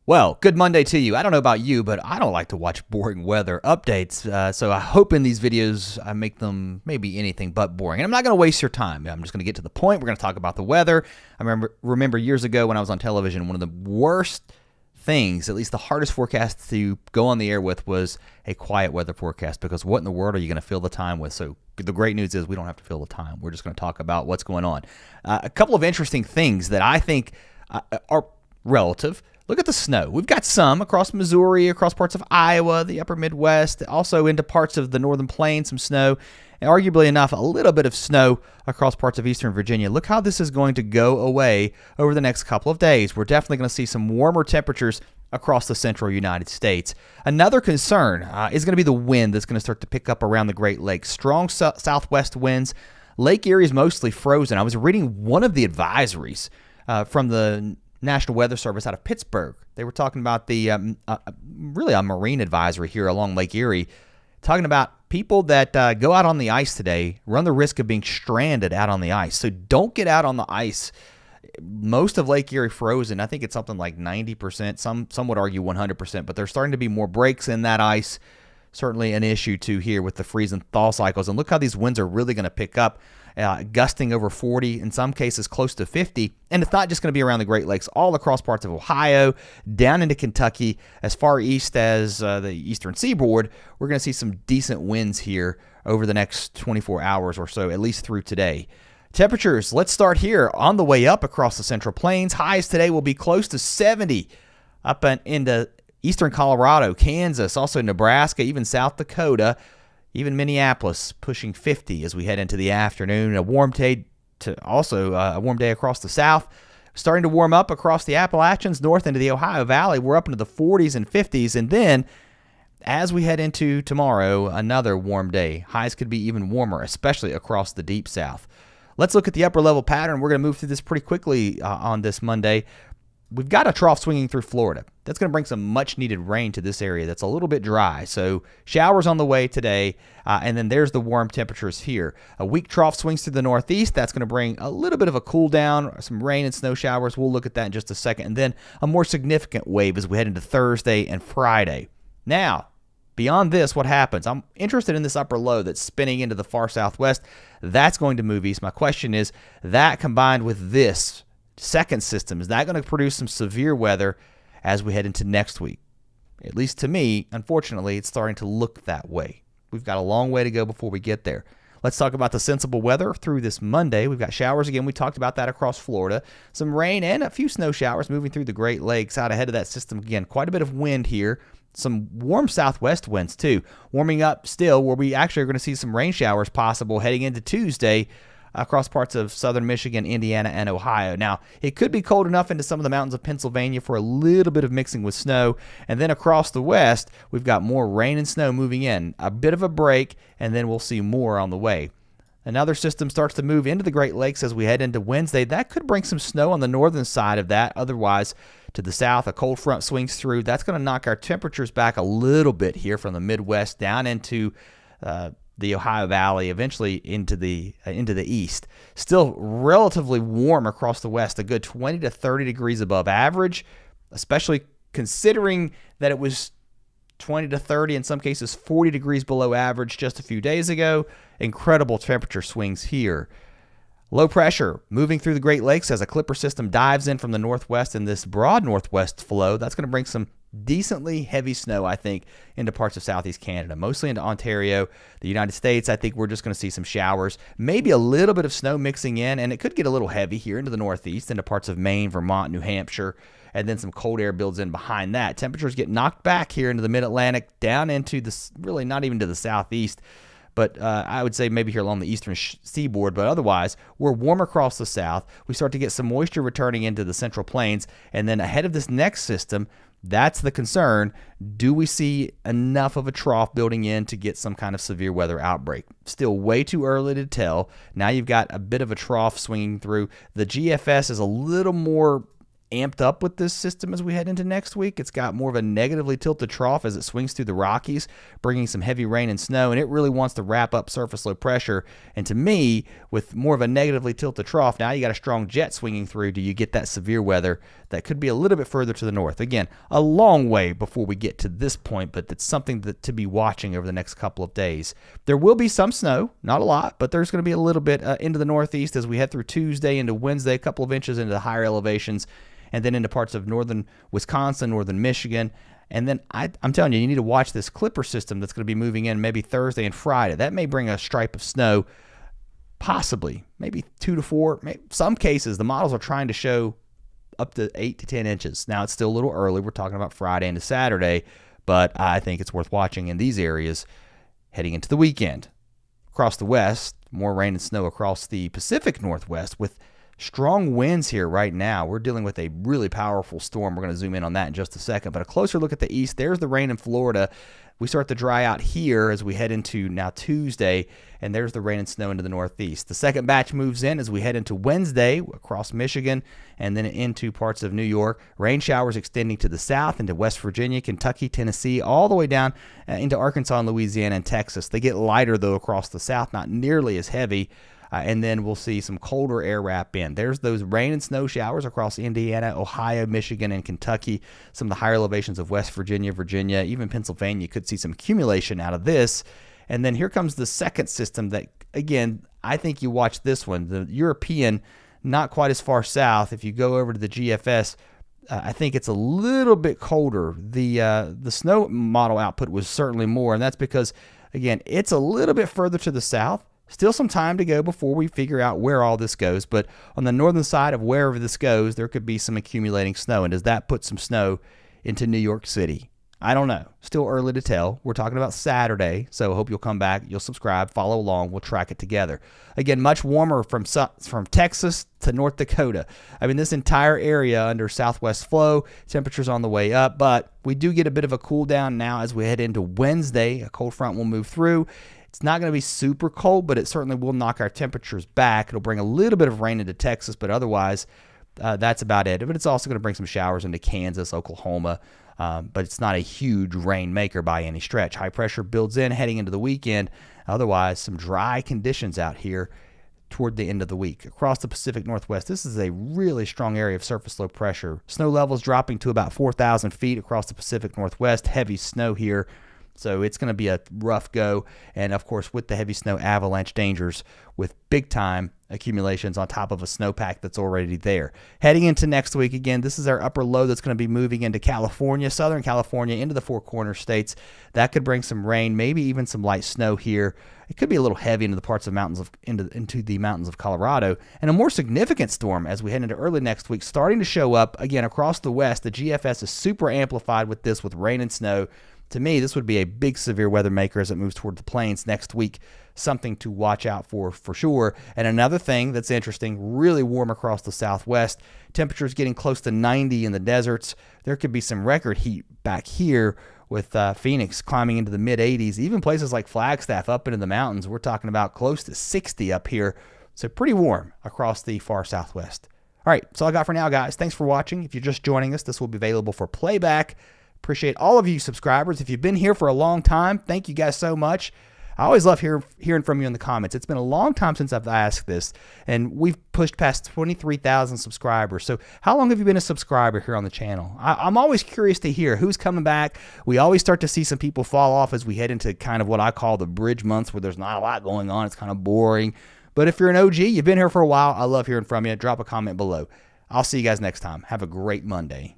Well, good Monday to you. I don't know about you, but I don't like to watch boring weather updates. So I hope in these videos I make them maybe anything but boring. And I'm not going to waste your time. I'm just going to get to the point. We're going to talk about the weather. I remember years ago when I was on television, one of the worst things, at least the hardest forecast to go on the air with, was a quiet weather forecast, because what in the world are you going to fill the time with? So the great news is we don't have to fill the time. We're just going to talk about what's going on. A couple of interesting things that I think are relative. Look at the snow. We've got some across Missouri, across parts of Iowa, the upper Midwest, also into parts of the northern plains, some snow, and arguably enough, a little bit of snow across parts of eastern Virginia. Look how this is going to go away over the next couple of days. We're definitely going to see some warmer temperatures across the central United States. Another concern is going to be the wind that's going to start to pick up around the Great Lakes. Strong southwest winds. Lake Erie is mostly frozen. I was reading one of the advisories from the National Weather Service out of Pittsburgh. They were talking about the really a marine advisory here along Lake Erie, talking about people that go out on the ice today run the risk of being stranded out on the ice. So don't get out on the ice. Most of Lake Erie frozen. I think it's something like 90%. Some would argue 100%, but there's starting to be more breaks in that ice. Certainly an issue too here with the freeze and thaw cycles. And look how these winds are really going to pick up. Gusting over 40, in some cases close to 50. And it's not just going to be around the Great Lakes, all across parts of Ohio, down into Kentucky, as far east as the eastern seaboard. We're going to see some decent winds here over the next 24 hours or so, at least through today. Temperatures, let's start here on the way up across the Central Plains. Highs today will be close to 70 up into eastern Colorado, Kansas, also Nebraska, even South Dakota. Even Minneapolis pushing 50 as we head into the afternoon. A warm day across the south. Starting to warm up across the Appalachians, north into the Ohio Valley. We're up into the 40s and 50s. And then as we head into tomorrow, another warm day. Highs could be even warmer, especially across the deep south. Let's look at the upper level pattern. We're going to move through this pretty quickly on this Monday. We've got a trough swinging through Florida. That's going to bring some much-needed rain to this area that's a little bit dry. So showers on the way today, and then there's the warm temperatures here. A weak trough swings through the northeast. That's going to bring a little bit of a cool down, some rain and snow showers. We'll look at that in just a second. And then a more significant wave as we head into Thursday and Friday. Now, beyond this, what happens? I'm interested in this upper low that's spinning into the far southwest. That's going to move east. My question is, that combined with this second system, is that going to produce some severe weather as we head into next week? At least to me, unfortunately, it's starting to look that way. We've got a long way to go before we get there. Let's talk about the sensible weather through this Monday. We've got showers again. We talked about that across Florida. Some rain and a few snow showers moving through the Great Lakes out ahead of that system. Again, quite a bit of wind here. Some warm southwest winds too. Warming up still, where we actually are going to see some rain showers possible heading into Tuesday across parts of southern Michigan, Indiana, and Ohio. Now, it could be cold enough into some of the mountains of Pennsylvania for a little bit of mixing with snow. And then across the west, we've got more rain and snow moving in. A bit of a break, and then we'll see more on the way. Another system starts to move into the Great Lakes as we head into Wednesday. That could bring some snow on the northern side of that. Otherwise, to the south, a cold front swings through. That's going to knock our temperatures back a little bit here from the Midwest down into the Ohio Valley, eventually into the east. Still relatively warm across the west, a good 20 to 30 degrees above average, especially considering that it was 20 to 30, in some cases 40 degrees below average just a few days ago. Incredible temperature swings here. Low pressure moving through the Great Lakes as a clipper system dives in from the northwest in this broad northwest flow. That's going to bring some decently heavy snow, I think, into parts of southeast Canada, mostly into Ontario, the United States. I think we're just going to see some showers, maybe a little bit of snow mixing in, and it could get a little heavy here into the northeast, into parts of Maine, Vermont, New Hampshire, and then some cold air builds in behind that. Temperatures get knocked back here into the mid-Atlantic, down into the, really not even to the southeast, but I would say maybe here along the eastern seaboard, but otherwise, we're warm across the south. We start to get some moisture returning into the central plains, and then ahead of this next system, that's the concern. Do we see enough of a trough building in to get some kind of severe weather outbreak? Still way too early to tell. Now you've got a bit of a trough swinging through. The GFS is a little more amped up with this system as we head into next week. It's got more of a negatively tilted trough as it swings through the Rockies, bringing some heavy rain and snow, and it really wants to wrap up surface low pressure. And to me, with more of a negatively tilted trough, now you got a strong jet swinging through. Do you get that severe weather that could be a little bit further to the north? Again, a long way before we get to this point, but it's something to be watching over the next couple of days. There will be some snow, not a lot, but there's going to be a little bit into the northeast as we head through Tuesday into Wednesday, a couple of inches into the higher elevations, and then into parts of northern Wisconsin, northern Michigan. And then I'm telling you, you need to watch this clipper system that's going to be moving in maybe Thursday and Friday. That may bring a stripe of snow, possibly, maybe 2 to 4. Some cases, the models are trying to show up to 8 to 10 inches. Now, it's still a little early. We're talking about Friday into Saturday, but I think it's worth watching in these areas heading into the weekend. Across the west, more rain and snow across the Pacific Northwest with strong winds here right now. We're dealing with a really powerful storm. We're going to zoom in on that in just a second. But a closer look at the east, there's the rain in Florida. We start to dry out here as we head into now Tuesday, and there's the rain and snow into the northeast. The second batch moves in as we head into Wednesday across Michigan and then into parts of New York. Rain showers extending to the south into West Virginia, Kentucky, Tennessee, all the way down into Arkansas and Louisiana and Texas. They get lighter, though, across the south, not nearly as heavy. And then we'll see some colder air wrap in. There's those rain and snow showers across Indiana, Ohio, Michigan, and Kentucky. Some of the higher elevations of West Virginia, even Pennsylvania could see some accumulation out of this. And then here comes the second system that, again, I think you watch this one. The European, not quite as far south. If you go over to the GFS, I think it's a little bit colder. The snow model output was certainly more, and that's because, again, it's a little bit further to the south. Still some time to go before we figure out where all this goes, but on the northern side of wherever this goes, there could be some accumulating snow. And does that put some snow into New York City? I don't know. Still early to tell. We're talking about Saturday, so I hope you'll come back, you'll subscribe, follow along, we'll track it together. Again, much warmer from Texas to North Dakota. I mean, this entire area under southwest flow, temperatures on the way up, but we do get a bit of a cool down now as we head into Wednesday. A cold front will move through. It's not going to be super cold, but it certainly will knock our temperatures back. It'll bring a little bit of rain into Texas, but otherwise, that's about it. But it's also going to bring some showers into Kansas, Oklahoma, but it's not a huge rain maker by any stretch. High pressure builds in heading into the weekend. Otherwise, some dry conditions out here toward the end of the week. Across the Pacific Northwest, this is a really strong area of surface low pressure. Snow levels dropping to about 4,000 feet across the Pacific Northwest. Heavy snow here. So it's going to be a rough go. And, of course, with the heavy snow, avalanche dangers with big-time accumulations on top of a snowpack that's already there. Heading into next week, again, this is our upper low that's going to be moving into California, Southern California, into the Four Corners states. That could bring some rain, maybe even some light snow here. It could be a little heavy into the parts of mountains into the mountains of Colorado. And a more significant storm as we head into early next week starting to show up, again, across the west. The GFS is super amplified with this, with rain and snow. To me, this would be a big severe weather maker as it moves toward the plains next week. Something to watch out for sure. And another thing that's interesting, really warm across the southwest. Temperatures getting close to 90 in the deserts. There could be some record heat back here with Phoenix climbing into the mid-80s. Even places like Flagstaff up into the mountains, we're talking about close to 60 up here. So pretty warm across the far southwest. All right, that's all I got for now, guys. Thanks for watching. If you're just joining us, this will be available for playback. Appreciate all of you subscribers. If you've been here for a long time, thank you guys so much. I always love hearing from you in the comments. It's been a long time since I've asked this, and we've pushed past 23,000 subscribers. So how long have you been a subscriber here on the channel? I'm always curious to hear who's coming back. We always start to see some people fall off as we head into kind of what I call the bridge months where there's not a lot going on. It's kind of boring. But if you're an OG, you've been here for a while, I love hearing from you. Drop a comment below. I'll see you guys next time. Have a great Monday.